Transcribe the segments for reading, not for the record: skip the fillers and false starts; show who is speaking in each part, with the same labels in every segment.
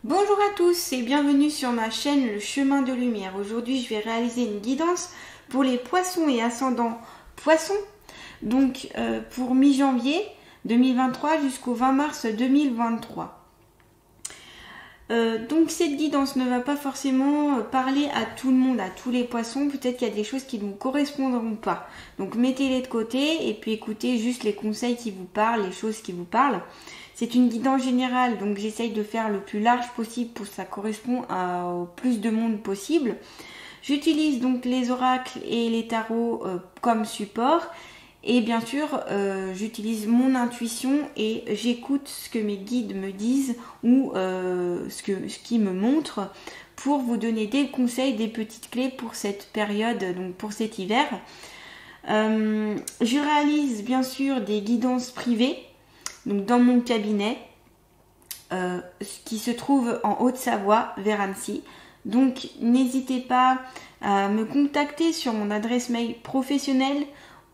Speaker 1: Bonjour à tous et bienvenue sur ma chaîne Le Chemin de Lumière. Aujourd'hui, je vais réaliser une guidance pour les poissons et ascendants poissons. Donc, pour mi-janvier 2023 jusqu'au 20 mars 2023. Donc, cette guidance ne va pas forcément parler à tout le monde, à tous les poissons. Peut-être qu'il y a des choses qui ne vous correspondront pas. Donc, mettez-les de côté et puis écoutez juste les conseils qui vous parlent, les choses qui vous parlent. C'est une guidance générale, donc j'essaye de faire le plus large possible pour que ça corresponde au plus de monde possible. J'utilise donc les oracles et les tarots comme support. Et bien sûr, j'utilise mon intuition et j'écoute ce que mes guides me disent ou ce qu'ils me montrent pour vous donner des conseils, des petites clés pour cette période, donc pour cet hiver. Je réalise bien sûr des guidances privées. Donc dans mon cabinet qui se trouve en Haute-Savoie vers Annecy. Donc n'hésitez pas à me contacter sur mon adresse mail professionnelle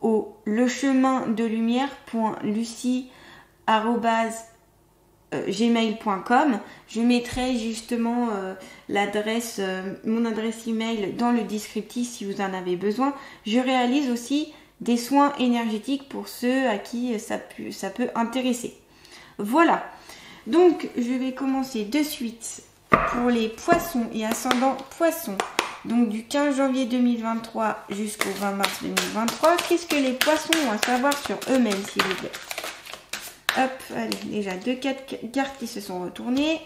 Speaker 1: au lechemindelumière.lucie@gmail.com. Je mettrai justement mon adresse email dans le descriptif si vous en avez besoin. Je réalise aussi des soins énergétiques pour ceux à qui ça peut intéresser. Voilà, donc je vais commencer de suite pour les poissons et ascendants poissons. Donc du 15 janvier 2023 jusqu'au 20 mars 2023, qu'est-ce que les poissons ont à savoir sur eux-mêmes, s'il vous plaît? Hop, allez, déjà deux cartes qui se sont retournées.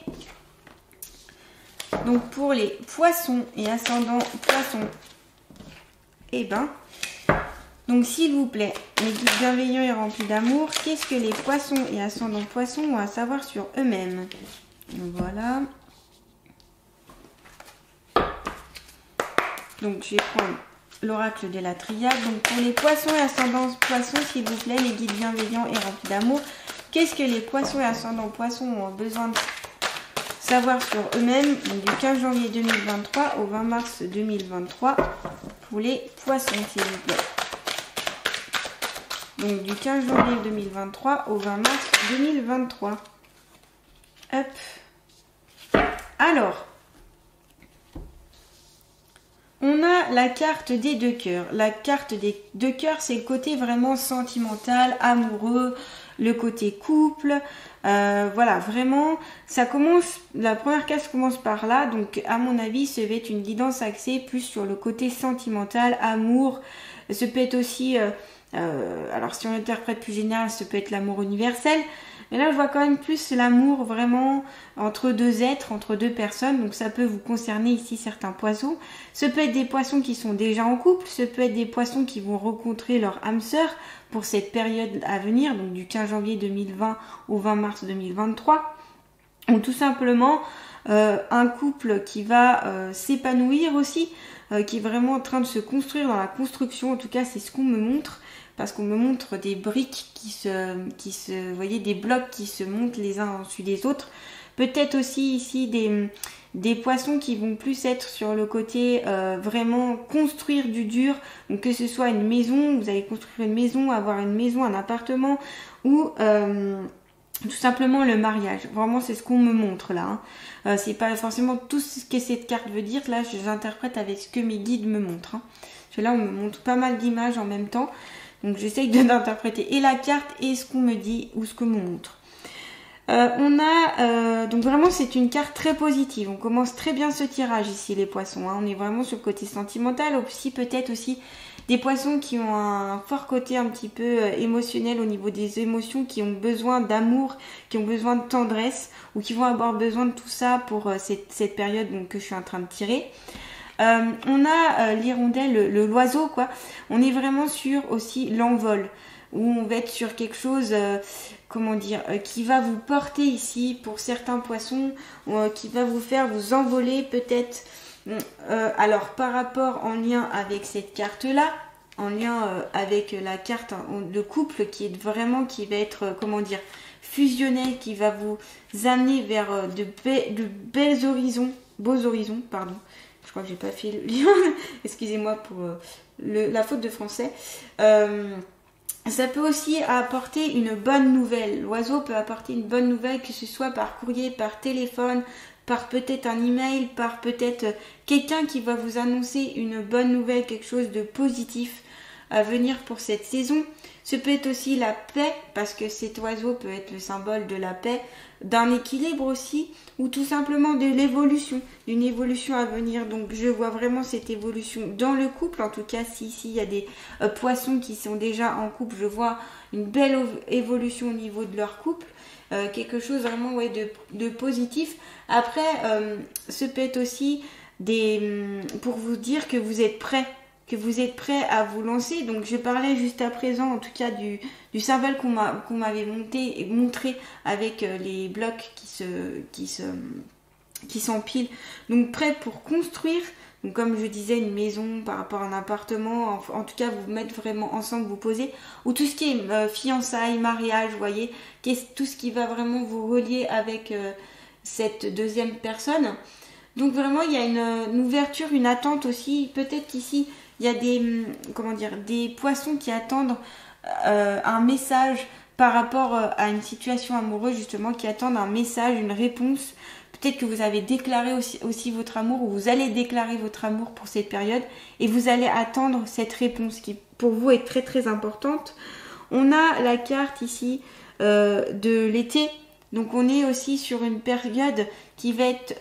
Speaker 1: Donc pour les poissons et ascendants poissons, donc s'il vous plaît, mes guides bienveillants et remplis d'amour, qu'est-ce que les poissons et ascendants poissons ont à savoir sur eux-mêmes? Voilà. Donc je vais prendre l'oracle de la triade. Donc pour les poissons et ascendants poissons, s'il vous plaît, mes guides bienveillants et remplis d'amour, qu'est-ce que les poissons et ascendants poissons ont besoin de savoir sur eux-mêmes? Donc du 15 janvier 2023 au 20 mars 2023 pour les poissons, s'il vous plaît. Donc du 15 janvier 2023 au 20 mars 2023. Hop. Alors, on a la carte des deux cœurs. La carte des deux cœurs, c'est le côté vraiment sentimental, amoureux, le côté couple. Voilà, vraiment, ça commence, la première case commence par là. Donc, à mon avis, ça va être une guidance axée plus sur le côté sentimental, amour. Ça peut être aussi... alors si on interprète plus général, ça peut être l'amour universel, mais là je vois quand même plus l'amour vraiment entre deux êtres, entre deux personnes, donc ça peut vous concerner ici certains poissons. Ça peut être des poissons qui sont déjà en couple, ça peut être des poissons qui vont rencontrer leur âme sœur pour cette période à venir, donc du 15 janvier 2020 au 20 mars 2023, ou tout simplement un couple qui va s'épanouir aussi, qui est vraiment en train de se construire dans la construction. En tout cas, c'est ce qu'on me montre, parce qu'on me montre des briques vous voyez, des blocs qui se montent les uns au-dessus des autres. Peut-être aussi ici des poissons qui vont plus être sur le côté vraiment construire du dur. Donc que ce soit une maison, vous allez construire une maison, avoir une maison, un appartement, ou tout simplement le mariage. Vraiment, c'est ce qu'on me montre là. C'est pas forcément tout ce que cette carte veut dire. Là, j'interprète avec ce que mes guides me montrent. Parce que là, on me montre pas mal d'images en même temps. Donc, j'essaye d'interpréter et la carte et ce qu'on me dit ou ce qu'on me montre. Donc vraiment, c'est une carte très positive. On commence très bien ce tirage ici, les poissons. On est vraiment sur le côté sentimental. Aussi, peut-être aussi des poissons qui ont un fort côté un petit peu émotionnel au niveau des émotions, qui ont besoin d'amour, qui ont besoin de tendresse, ou qui vont avoir besoin de tout ça pour cette période donc, que je suis en train de tirer. On a l'hirondelle, l'oiseau, quoi. On est vraiment sur aussi l'envol, où on va être sur quelque chose, qui va vous porter ici pour certains poissons, qui va vous faire vous envoler peut-être. Alors par rapport en lien avec cette carte là, en lien avec la carte de couple qui va être fusionnel, qui va vous amener vers de beaux horizons, pardon. Je crois que j'ai pas fait le lien, excusez-moi pour la faute de français. Ça peut aussi apporter une bonne nouvelle. L'oiseau peut apporter une bonne nouvelle, que ce soit par courrier, par téléphone, par peut-être un email, par peut-être quelqu'un qui va vous annoncer une bonne nouvelle, quelque chose de positif à venir pour cette saison. Ce peut être aussi la paix, parce que cet oiseau peut être le symbole de la paix, d'un équilibre aussi, ou tout simplement de l'évolution, d'une évolution à venir. Donc je vois vraiment cette évolution dans le couple, en tout cas si ici il y a des poissons qui sont déjà en couple, je vois une belle évolution au niveau de leur couple. Quelque chose vraiment de positif. Après, ce peut être aussi pour vous dire que vous êtes prêt, à vous lancer. Donc je parlais juste à présent, en tout cas du symbole qu'on m'avait montré avec les blocs qui s'empilent. Donc prêt pour construire. Donc comme je disais, une maison par rapport à un appartement, en tout cas vous mettre vraiment ensemble, vous poser, ou tout ce qui est fiançailles, mariage, vous voyez, tout ce qui va vraiment vous relier avec cette deuxième personne. Donc vraiment il y a une ouverture, une attente aussi. Peut-être qu'ici il y a des poissons qui attendent un message par rapport à une situation amoureuse, justement, qui attendent un message, une réponse. Peut-être que vous avez déclaré aussi votre amour, ou vous allez déclarer votre amour pour cette période, et vous allez attendre cette réponse qui pour vous est très très importante. On a la carte ici de l'été, donc on est aussi sur une période qui va être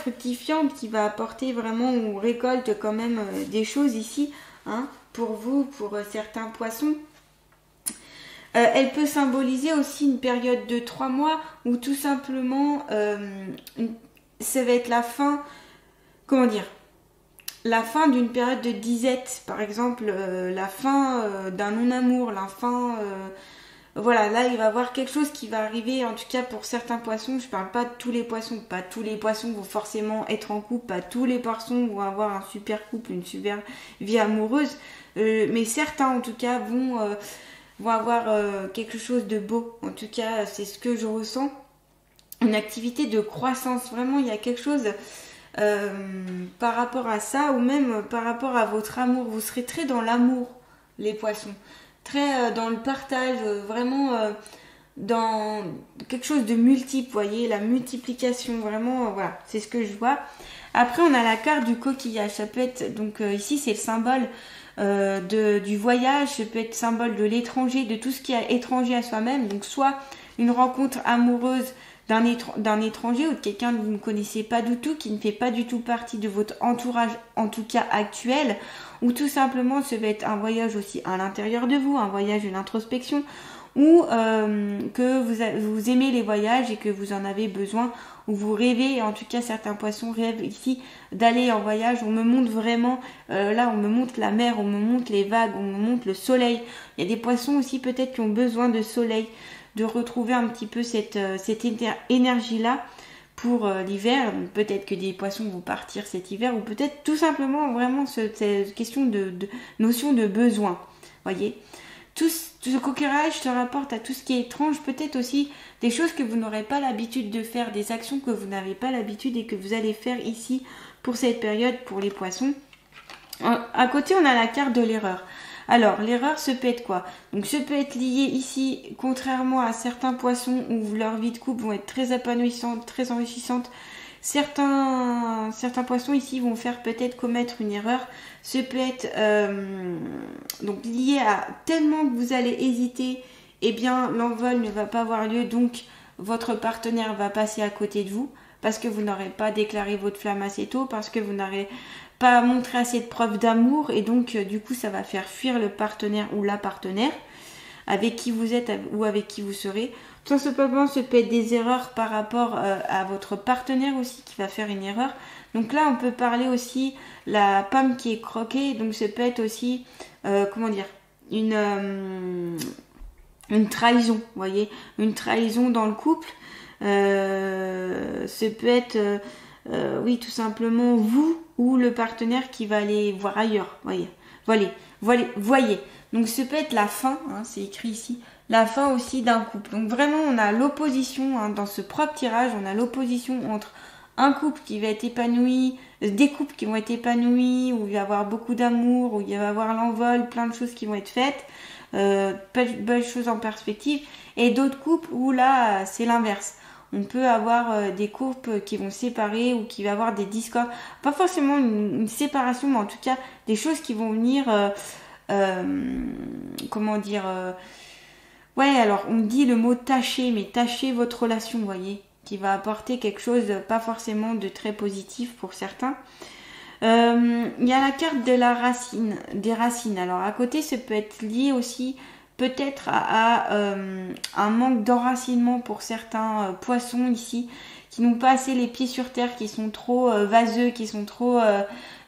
Speaker 1: fructifiante, qui va apporter vraiment, on récolte quand même des choses ici, hein, pour vous, pour certains poissons. Elle peut symboliser aussi une période de 3 mois où tout simplement ça va être la fin, la fin d'une période de disette, par exemple la fin d'un non-amour, la fin... voilà, là il va y avoir quelque chose qui va arriver, en tout cas pour certains poissons. Je parle pas de tous les poissons, pas tous les poissons vont forcément être en couple, pas tous les poissons vont avoir un super couple, une super vie amoureuse, mais certains en tout cas vont avoir quelque chose de beau. En tout cas c'est ce que je ressens, une activité de croissance. Vraiment il y a quelque chose par rapport à ça, ou même par rapport à votre amour. Vous serez très dans l'amour, les poissons, très dans le partage, vraiment dans quelque chose de multiple, vous voyez, la multiplication, vraiment, voilà, c'est ce que je vois. Après on a la carte du coquillage. Ça peut être, donc ici c'est le symbole du voyage, ça peut être symbole de l'étranger, de tout ce qui est étranger à soi-même. Donc soit une rencontre amoureuse d'un étranger, ou de quelqu'un que vous ne connaissez pas du tout, qui ne fait pas du tout partie de votre entourage, en tout cas actuel, ou tout simplement ça va être un voyage aussi à l'intérieur de vous, un voyage, une introspection, ou que vous aimez les voyages et que vous en avez besoin, ou vous rêvez, en tout cas certains poissons rêvent ici d'aller en voyage. On me montre vraiment, là on me montre la mer, on me montre les vagues, on me montre le soleil. Il y a des poissons aussi peut-être qui ont besoin de soleil, de retrouver un petit peu cette énergie-là pour l'hiver. Peut-être que des poissons vont partir cet hiver, ou peut-être tout simplement vraiment cette question de notion de besoin, voyez. Tout ce coquillage se rapporte à tout ce qui est étrange, peut-être aussi des choses que vous n'aurez pas l'habitude de faire, des actions que vous n'avez pas l'habitude et que vous allez faire ici pour cette période pour les poissons. À côté, on a la carte de l'erreur. Alors, l'erreur, ça peut être quoi? Donc, ça peut être lié ici, contrairement à certains poissons où leur vie de couple vont être très épanouissantes, très enrichissantes. Certains poissons ici vont faire peut-être commettre une erreur. Ce peut être donc lié à tellement que vous allez hésiter, eh bien l'envol ne va pas avoir lieu, donc votre partenaire va passer à côté de vous parce que vous n'aurez pas déclaré votre flamme assez tôt, parce que vous n'aurez pas montré assez de preuves d'amour, et donc du coup ça va faire fuir le partenaire ou la partenaire avec qui vous êtes ou avec qui vous serez. Tout simplement, ce peut être des erreurs par rapport à votre partenaire aussi qui va faire une erreur. Donc là, on peut parler aussi la pomme qui est croquée. Donc ça peut être aussi, une trahison, vous voyez, une trahison dans le couple. Ça peut être, oui, tout simplement vous ou le partenaire qui va aller voir ailleurs, voyez. Voyez. Donc ça peut être la fin, hein, c'est écrit ici, la fin aussi d'un couple. Donc vraiment on a l'opposition, hein, dans ce propre tirage, on a l'opposition entre un couple qui va être épanoui, des couples qui vont être épanouis, où il va y avoir beaucoup d'amour, où il va y avoir l'envol, plein de choses qui vont être faites, belles choses en perspective, et d'autres couples où là c'est l'inverse. On peut avoir des couples qui vont se séparer ou qui va avoir des discords, pas forcément une séparation, mais en tout cas des choses qui vont venir, comment dire, ouais, alors on dit le mot tâcher, mais tâcher votre relation, vous voyez, qui va apporter quelque chose pas forcément de très positif pour certains. Il y a la carte de la racine, des racines. Alors à côté, ça peut être lié aussi peut-être à un manque d'enracinement pour certains poissons ici, qui n'ont pas assez les pieds sur terre, qui sont trop vaseux, qui sont trop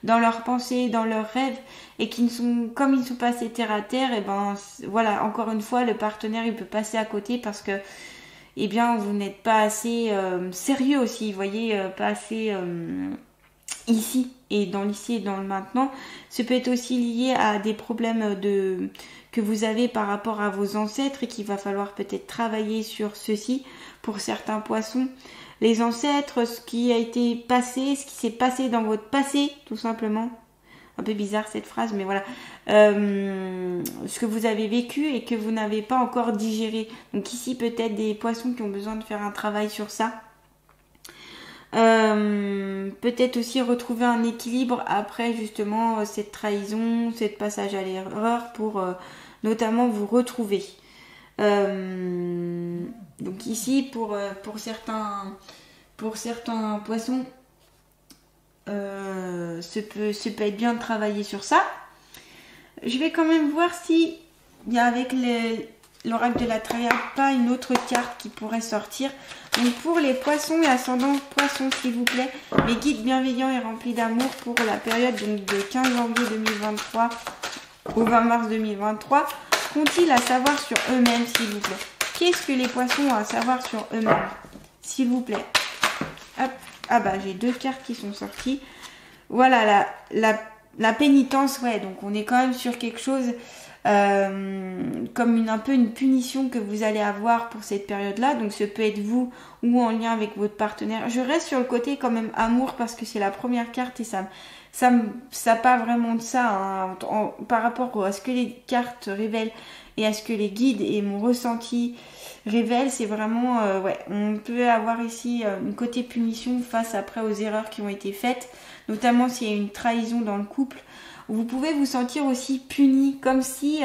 Speaker 1: dans leurs pensées, dans leurs rêves, et qui ne sont, comme ils ne sont pas assez terre à terre, et ben voilà, encore une fois, le partenaire il peut passer à côté parce que eh bien vous n'êtes pas assez sérieux aussi, vous voyez, pas assez ici et dans l'ici et dans le maintenant. Ça peut être aussi lié à des problèmes que vous avez par rapport à vos ancêtres et qu'il va falloir peut-être travailler sur ceci pour certains poissons. Les ancêtres, ce qui a été passé, ce qui s'est passé dans votre passé, tout simplement. Un peu bizarre cette phrase, mais voilà. Ce que vous avez vécu et que vous n'avez pas encore digéré. Donc ici, peut-être des poissons qui ont besoin de faire un travail sur ça. Peut-être aussi retrouver un équilibre après justement cette trahison, cette passage à l'erreur pour notamment vous retrouver. Donc ici pour certains poissons, ça peut être bien de travailler sur ça. Je vais quand même voir si il y a avec l'oracle de la Triade pas une autre carte qui pourrait sortir. Donc pour les poissons et ascendants poissons, s'il vous plaît, mes guides bienveillants et remplis d'amour pour la période donc, de 15 janvier 2023 au 20 mars 2023, qu'ont-ils à savoir sur eux-mêmes, s'il vous plaît? Qu'est-ce que les poissons ont à savoir sur eux-mêmes, s'il vous plaît? Hop. Ah bah j'ai deux cartes qui sont sorties. Voilà la pénitence, ouais, donc on est quand même sur quelque chose comme un peu une punition que vous allez avoir pour cette période-là. Donc ce peut être vous ou en lien avec votre partenaire. Je reste sur le côté quand même amour parce que c'est la première carte et ça part vraiment de ça hein, par rapport à ce que les cartes révèlent et à ce que les guides et mon ressenti révèlent. C'est vraiment, ouais, on peut avoir ici une côté punition face après aux erreurs qui ont été faites, notamment s'il y a une trahison dans le couple. Vous pouvez vous sentir aussi puni, comme si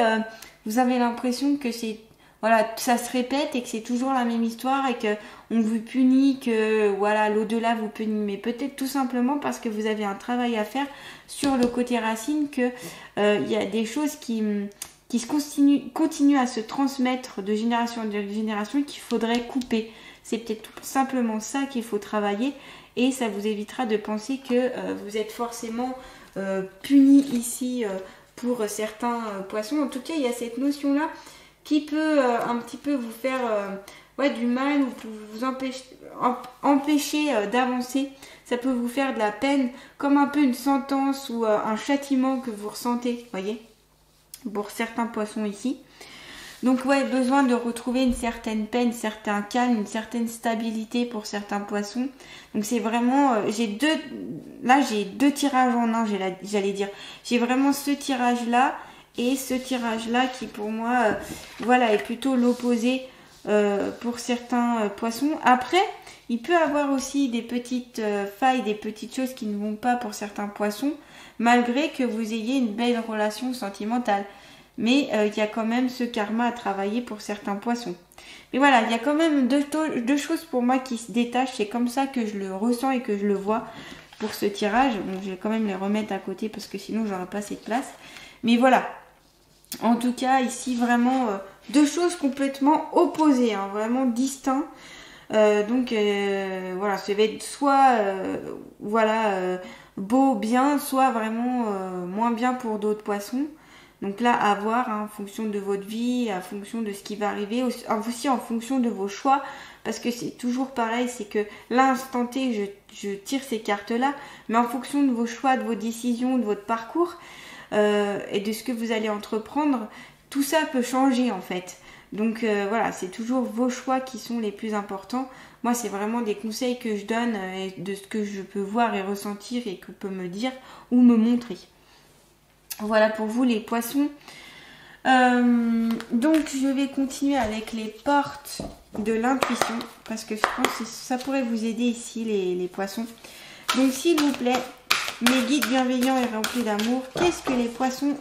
Speaker 1: vous avez l'impression que c'est voilà, ça se répète et que c'est toujours la même histoire et que on vous punit, que voilà, l'au-delà vous punit, mais peut-être tout simplement parce que vous avez un travail à faire sur le côté racine, que y a des choses qui continuent à se transmettre de génération en génération qu'il faudrait couper. C'est peut-être tout simplement ça qu'il faut travailler et ça vous évitera de penser que vous êtes forcément puni ici pour certains poissons. En tout cas, il y a cette notion-là qui peut un petit peu vous faire ouais, du mal ou vous empêcher d'avancer. Ça peut vous faire de la peine, comme un peu une sentence ou un châtiment que vous ressentez, voyez, pour certains poissons ici. Donc ouais, besoin de retrouver une certaine paix, un certain calme, une certaine stabilité pour certains poissons. Donc c'est vraiment, j'ai deux tirages en un, j'allais dire. J'ai vraiment ce tirage-là et ce tirage-là qui pour moi, voilà, est plutôt l'opposé pour certains poissons. Après, il peut avoir aussi des petites failles, des petites choses qui ne vont pas pour certains poissons, malgré que vous ayez une belle relation sentimentale. Mais il y a quand même ce karma à travailler pour certains poissons. Mais voilà, il y a quand même deux choses pour moi qui se détachent. C'est comme ça que je le ressens et que je le vois pour ce tirage. Donc, je vais quand même les remettre à côté parce que sinon, j'aurai pas cette place. Mais voilà. En tout cas, ici, vraiment, deux choses complètement opposées. Hein, vraiment distinctes. Donc, voilà, ça va être soit, beau, bien, soit vraiment moins bien pour d'autres poissons. Donc là, à voir hein, en fonction de votre vie, en fonction de ce qui va arriver, aussi en fonction de vos choix, parce que c'est toujours pareil, c'est que l'instant T, je tire ces cartes-là, mais en fonction de vos choix, de vos décisions, de votre parcours et de ce que vous allez entreprendre, tout ça peut changer en fait. Donc voilà, c'est toujours vos choix qui sont les plus importants. Moi, c'est vraiment des conseils que je donne et de ce que je peux voir et ressentir et que peut me dire ou me montrer. Voilà pour vous les poissons. Donc je vais continuer avec les portes de l'intuition parce que je pense que ça pourrait vous aider ici les poissons. Donc s'il vous plaît, mes guides bienveillants et remplis d'amour, qu'est-ce que les poissons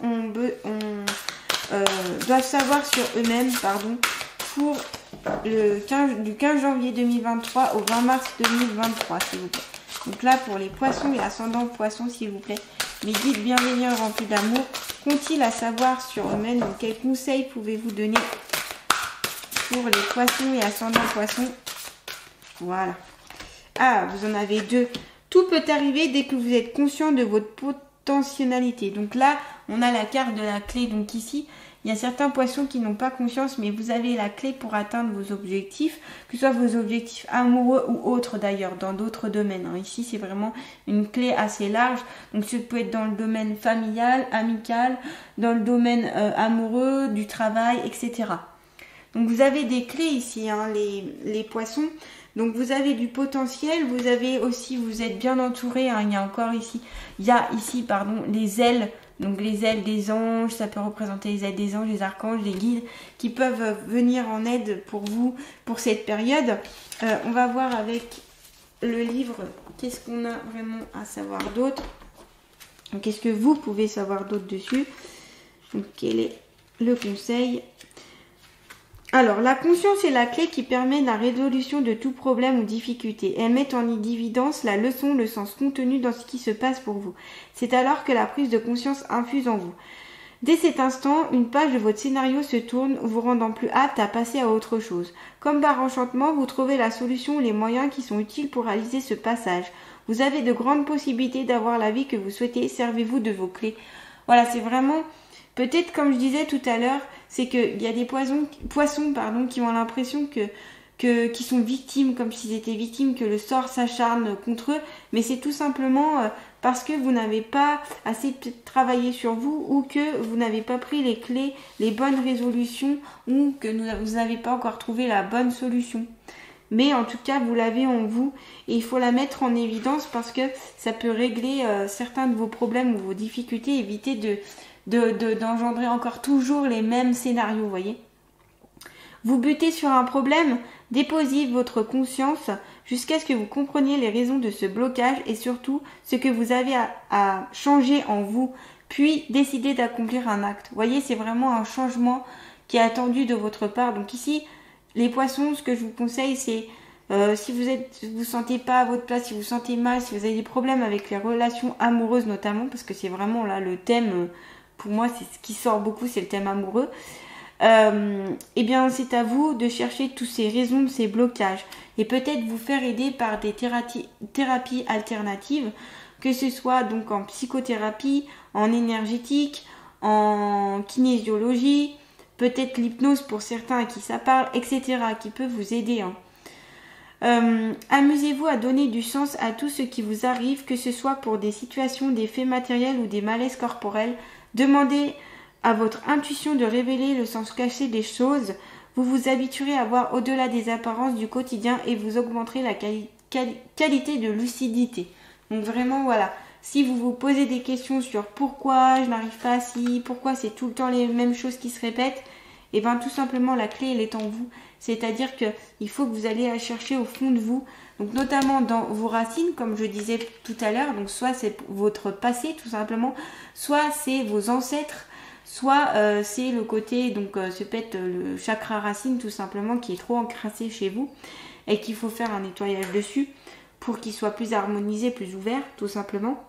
Speaker 1: doivent savoir sur eux-mêmes pour du 15 janvier 2023 au 20 mars 2023, s'il vous plaît. Donc là, pour les poissons et ascendants poissons, s'il vous plaît, mes guides bienveillants et remplis d'amour, qu'ont-ils à savoir sur eux-mêmes? Donc, quels conseils pouvez-vous donner pour les poissons et ascendants poissons? Voilà. Ah, vous en avez deux. Tout peut arriver dès que vous êtes conscient de votre potentialité. Donc là, on a la carte de la clé. Donc ici, il y a certains poissons qui n'ont pas conscience, mais vous avez la clé pour atteindre vos objectifs, que ce soit vos objectifs amoureux ou autres d'ailleurs, dans d'autres domaines. Ici, c'est vraiment une clé assez large. Donc, ça peut être dans le domaine familial, amical, dans le domaine amoureux, du travail, etc. Donc, vous avez des clés ici, les poissons. Donc, vous avez du potentiel. Vous avez aussi, vous êtes bien entouré. Il y a encore ici, les ailes. Donc les ailes des anges, ça peut représenter les ailes des anges, les archanges, les guides qui peuvent venir en aide pour vous pour cette période. On va voir avec le livre qu'est-ce qu'on a vraiment à savoir d'autre. Qu'est-ce que vous pouvez savoir d'autre dessus. Donc quel est le conseil? Alors, la conscience est la clé qui permet la résolution de tout problème ou difficulté. Elle met en évidence la leçon, le sens contenu dans ce qui se passe pour vous. C'est alors que la prise de conscience infuse en vous. Dès cet instant, une page de votre scénario se tourne, vous rendant plus apte à passer à autre chose. Comme par enchantement, vous trouvez la solution ou les moyens qui sont utiles pour réaliser ce passage. Vous avez de grandes possibilités d'avoir la vie que vous souhaitez. Servez-vous de vos clés. Voilà, c'est vraiment... Peut-être, comme je disais tout à l'heure, c'est qu'il y a des poissons qui ont l'impression qui sont victimes, comme s'ils étaient victimes, que le sort s'acharne contre eux. Mais c'est tout simplement parce que vous n'avez pas assez travaillé sur vous ou que vous n'avez pas pris les clés, les bonnes résolutions ou que vous n'avez pas encore trouvé la bonne solution. Mais en tout cas, vous l'avez en vous et il faut la mettre en évidence parce que ça peut régler certains de vos problèmes ou vos difficultés, éviter d'engendrer encore toujours les mêmes scénarios, vous voyez. Vous butez sur un problème, déposez votre conscience jusqu'à ce que vous compreniez les raisons de ce blocage et surtout ce que vous avez à changer en vous, puis décidez d'accomplir un acte. Vous voyez, c'est vraiment un changement qui est attendu de votre part. Donc ici, les poissons, ce que je vous conseille, c'est si vous sentez pas à votre place, si vous sentez mal, si vous avez des problèmes avec les relations amoureuses notamment, parce que c'est vraiment là le thème... Pour moi, c'est ce qui sort beaucoup, c'est le thème amoureux. Eh bien, c'est à vous de chercher toutes ces raisons de ces blocages et peut-être vous faire aider par des thérapies alternatives, que ce soit donc en psychothérapie, en énergétique, en kinésiologie, peut-être l'hypnose pour certains à qui ça parle, etc., qui peut vous aider. Amusez-vous à donner du sens à tout ce qui vous arrive, que ce soit pour des situations, des faits matériels ou des malaises corporels. Demandez à votre intuition de révéler le sens caché des choses. Vous vous habituerez à voir au-delà des apparences du quotidien et vous augmenterez la qualité de lucidité. Donc vraiment, voilà. Si vous vous posez des questions sur pourquoi je n'arrive pas à ci, pourquoi c'est tout le temps les mêmes choses qui se répètent, et bien tout simplement la clé elle est en vous. C'est-à-dire qu'il faut que vous allez la chercher au fond de vous. Donc notamment dans vos racines, comme je disais tout à l'heure, donc soit c'est votre passé tout simplement, soit c'est vos ancêtres, soit c'est le côté, donc ce peut être le chakra racine tout simplement qui est trop encrassé chez vous et qu'il faut faire un nettoyage dessus pour qu'il soit plus harmonisé, plus ouvert tout simplement.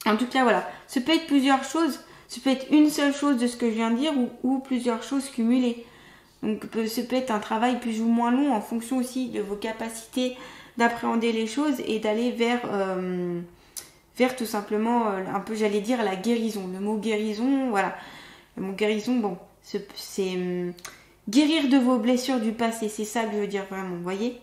Speaker 1: En tout cas voilà, ce peut être plusieurs choses, ce peut être une seule chose de ce que je viens de dire ou plusieurs choses cumulées. Donc ce peut être un travail plus ou moins long en fonction aussi de vos capacités d'appréhender les choses et d'aller vers tout simplement un peu, j'allais dire, la guérison. Le mot guérison, voilà. Le mot guérison, bon, c'est guérir de vos blessures du passé, c'est ça que je veux dire vraiment, vous voyez.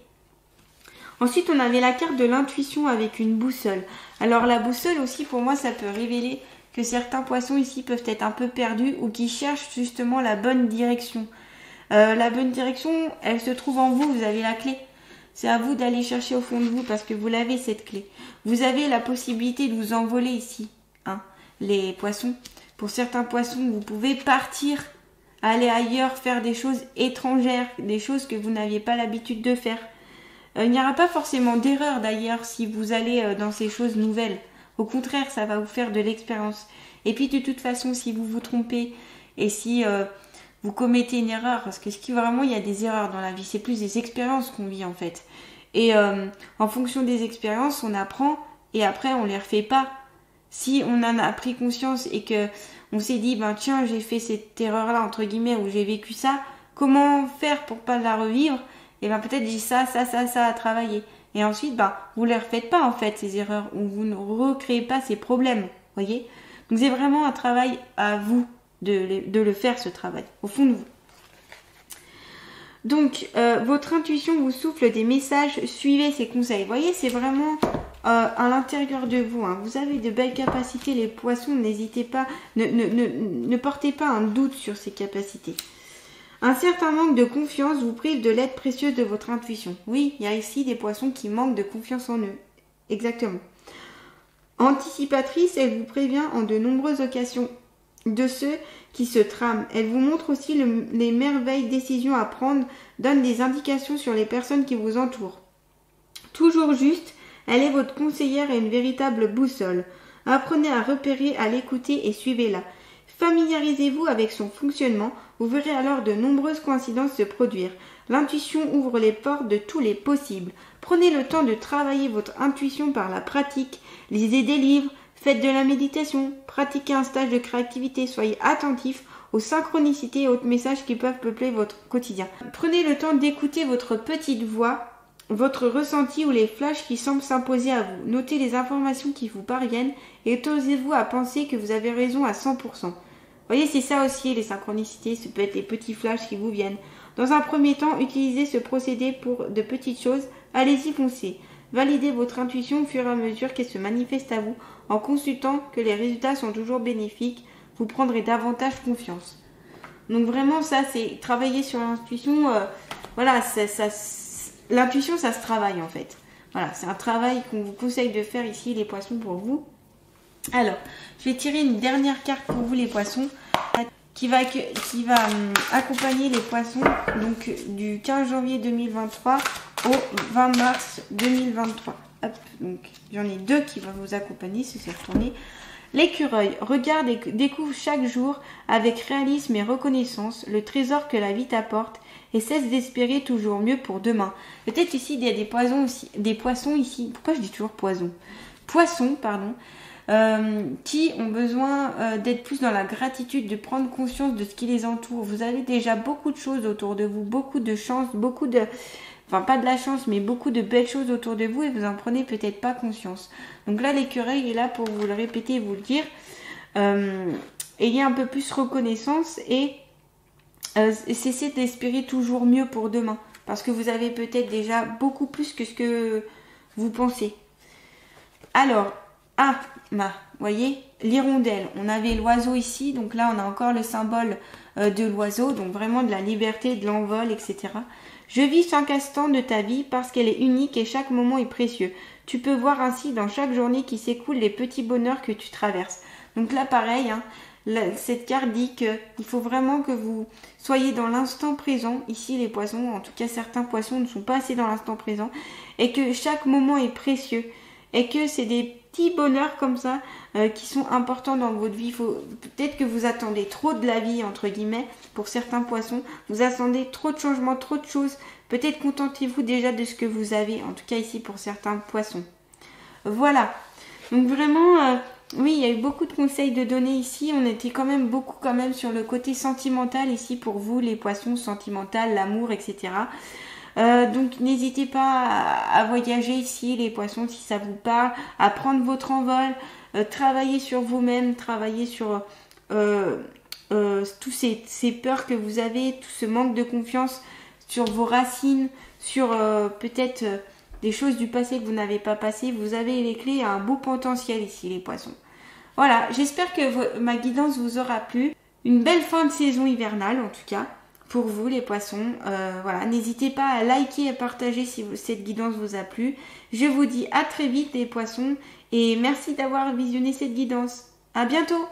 Speaker 1: Ensuite, on avait la carte de l'intuition avec une boussole. Alors la boussole aussi, pour moi, ça peut révéler que certains poissons ici peuvent être un peu perdus ou qui cherchent justement la bonne direction. La bonne direction, elle se trouve en vous, vous avez la clé. C'est à vous d'aller chercher au fond de vous parce que vous l'avez cette clé. Vous avez la possibilité de vous envoler ici, hein, les poissons. Pour certains poissons, vous pouvez partir, aller ailleurs, faire des choses étrangères, des choses que vous n'aviez pas l'habitude de faire. Il n'y aura pas forcément d'erreur d'ailleurs si vous allez dans ces choses nouvelles. Au contraire, ça va vous faire de l'expérience. Et puis de toute façon, si vous vous trompez et si vous commettez une erreur, parce que vraiment il y a des erreurs dans la vie, c'est plus des expériences qu'on vit en fait. Et en fonction des expériences, on apprend et après on les refait pas. Si on en a pris conscience et que on s'est dit ben tiens j'ai fait cette erreur là entre guillemets ou j'ai vécu ça, comment faire pour pas la revivre? Et ben peut-être j'ai ça à travailler. Et ensuite ben vous les refaites pas en fait ces erreurs ou vous ne recréez pas ces problèmes, voyez. Donc c'est vraiment un travail à vous de le faire ce travail au fond de vous. Donc votre intuition vous souffle des messages, suivez ses conseils. Vous voyez, c'est vraiment à l'intérieur de vous. Hein. Vous avez de belles capacités, les poissons, n'hésitez pas, ne portez pas un doute sur ces capacités. Un certain manque de confiance vous prive de l'aide précieuse de votre intuition. Oui, il y a ici des poissons qui manquent de confiance en eux. Exactement. Anticipatrice, elle vous prévient en de nombreuses occasions de ceux qui se trament. Elle vous montre aussi les merveilles décisions à prendre, donne des indications sur les personnes qui vous entourent. Toujours juste, elle est votre conseillère et une véritable boussole. Apprenez à repérer, à l'écouter et suivez-la. Familiarisez-vous avec son fonctionnement, vous verrez alors de nombreuses coïncidences se produire. L'intuition ouvre les portes de tous les possibles. Prenez le temps de travailler votre intuition par la pratique. Lisez des livres, faites de la méditation, pratiquez un stage de créativité, soyez attentifs aux synchronicités et autres messages qui peuvent peupler votre quotidien. Prenez le temps d'écouter votre petite voix, votre ressenti ou les flashs qui semblent s'imposer à vous. Notez les informations qui vous parviennent et autorisez-vous à penser que vous avez raison à 100%. Vous voyez, c'est ça aussi les synchronicités, ça peut être les petits flashs qui vous viennent. Dans un premier temps, utilisez ce procédé pour de petites choses, allez-y foncez. Validez votre intuition au fur et à mesure qu'elle se manifeste à vous en consultant que les résultats sont toujours bénéfiques, vous prendrez davantage confiance. Donc vraiment ça c'est travailler sur l'intuition, voilà, l'intuition ça se travaille en fait. Voilà, c'est un travail qu'on vous conseille de faire ici les poissons pour vous. Alors, je vais tirer une dernière carte pour vous les poissons qui va accompagner les poissons donc du 15 janvier 2023 au 20 mars 2023. Hop, donc j'en ai deux qui vont vous accompagner si c'est retourné. L'écureuil regarde et découvre chaque jour avec réalisme et reconnaissance le trésor que la vie t'apporte et cesse d'espérer toujours mieux pour demain. Peut-être ici il y a des poissons ici. Pourquoi je dis toujours poison? Poissons, pardon. Qui ont besoin d'être plus dans la gratitude, de prendre conscience de ce qui les entoure. Vous avez déjà beaucoup de choses autour de vous, beaucoup de chance, enfin pas de la chance, mais beaucoup de belles choses autour de vous et vous en prenez peut-être pas conscience. Donc là, l'écureuil est là pour vous le répéter et vous le dire. Ayez un peu plus reconnaissance et cessez d'espérer toujours mieux pour demain. Parce que vous avez peut-être déjà beaucoup plus que ce que vous pensez. Alors, vous voyez, l'hirondelle, on avait l'oiseau ici, donc là on a encore le symbole de l'oiseau, donc vraiment de la liberté, de l'envol, etc. Je vis chaque instant de ta vie parce qu'elle est unique et chaque moment est précieux. Tu peux voir ainsi dans chaque journée qui s'écoule les petits bonheurs que tu traverses. Donc là pareil, hein, cette carte dit qu'il faut vraiment que vous soyez dans l'instant présent. Ici les poissons, en tout cas certains poissons ne sont pas assez dans l'instant présent et que chaque moment est précieux et que c'est des petits bonheurs comme ça qui sont importants dans votre vie. Peut-être que vous attendez trop de la vie entre guillemets pour certains poissons, vous attendez trop de changements, trop de choses. Peut-être contentez-vous déjà de ce que vous avez, en tout cas ici pour certains poissons. Voilà, donc vraiment oui, il y a eu beaucoup de conseils de donner ici. On était quand même beaucoup sur le côté sentimental ici pour vous les poissons, sentimental, l'amour, etc. Donc n'hésitez pas à voyager ici les poissons si ça vous parle, à prendre votre envol, travailler sur vous-même, travailler sur tous ces peurs que vous avez, tout ce manque de confiance sur vos racines, sur peut-être des choses du passé que vous n'avez pas passé. Vous avez les clés à un beau potentiel ici les poissons. Voilà, j'espère que ma guidance vous aura plu. Une belle fin de saison hivernale en tout cas. pour vous les poissons. Voilà, n'hésitez pas à liker et à partager si cette guidance vous a plu. Je vous dis à très vite les poissons et merci d'avoir visionné cette guidance. À bientôt!